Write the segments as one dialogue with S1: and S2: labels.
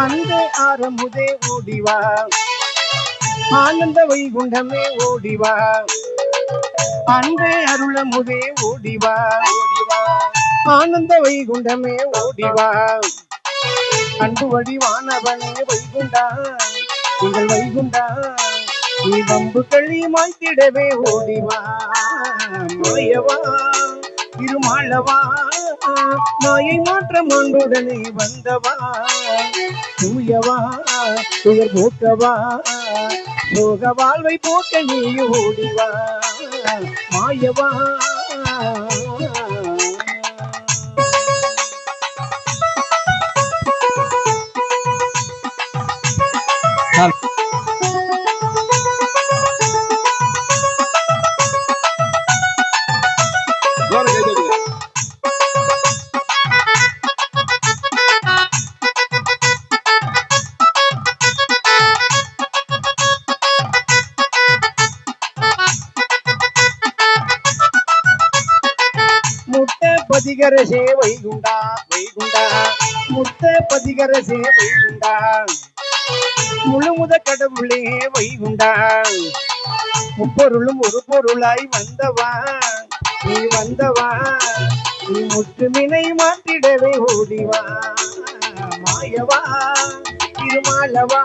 S1: அன்பே ஆரமுதே ஓடிவா, ஆனந்த வைகுண்டமே ஓடிவா, அன்பே அருளமுதே ஓடிவா, ஆனந்த வைகுண்டமே ஓடிவா, அன்பு வடிவானவனே வைகுண்டா, உங்கள் வைகுண்டா, நீ வம்பு கள்ளி மாய்த்திடவே ஓடிவா, மாயவா திருமாளவா, மாயை மாற்ற மாண்புடனே வந்தவா, தூயவா துயர் போக்கவா, சோக வாழ்வை போக்க நீ ஓடிவா, மாயவா. முத்த பதிகர சேவை குண்டா வைகுண்டா, முத்த பதிகர சேவை குண்டா, முழுமுத கடவுளே வைகுண்டா, முப்பொருளும் ஒரு பொருளாய் வந்தவா, நீ வந்தவா, நீ முற்றுமினை மாற்றிடவே ஓடிவா, மாயவா திருமாலவா,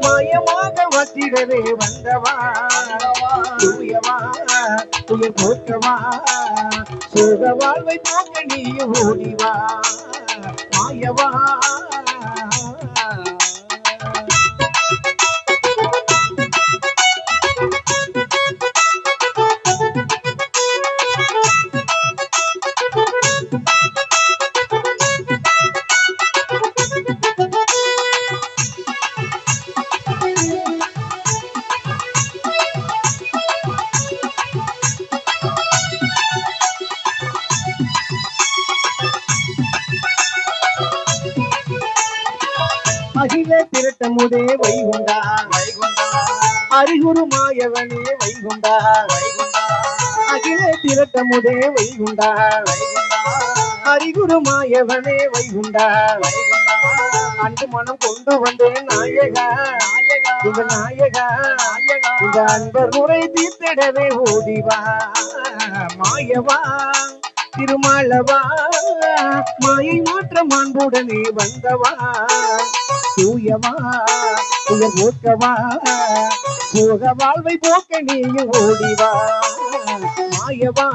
S1: மாயமாக மாற்றிடவே வந்தவா, தூயவா துயர் போக்கவா, சோக வாழ்வை போக்க நீ ஓடிவா, மாயவா. அகில திரட்டமுதே வைகுண்டா வைகுண்டா, அறிகுரு மாயவனே வைகுண்டா வைகுண்டா, அகில திரட்டமுதே வைகுண்டா வைகுண்டா, அறிகுரு மாயவனே வைகுண்டா வைகுண்டா, அன்பு மனம் கொண்டு வந்தேன் நாயகா நாயகா, இந்த நாயகா நாயகா, இந்த அன்பர் முறை தீர்த்திடவே ஓடிவா, மாயவா திருமாலவா, மாயை மாற்ற மாண்புடனே வந்தவா, தூயவா துயர் போக்கவா, சோக வாழ்வை போக்க நீ ஓடிவா, மாயவா.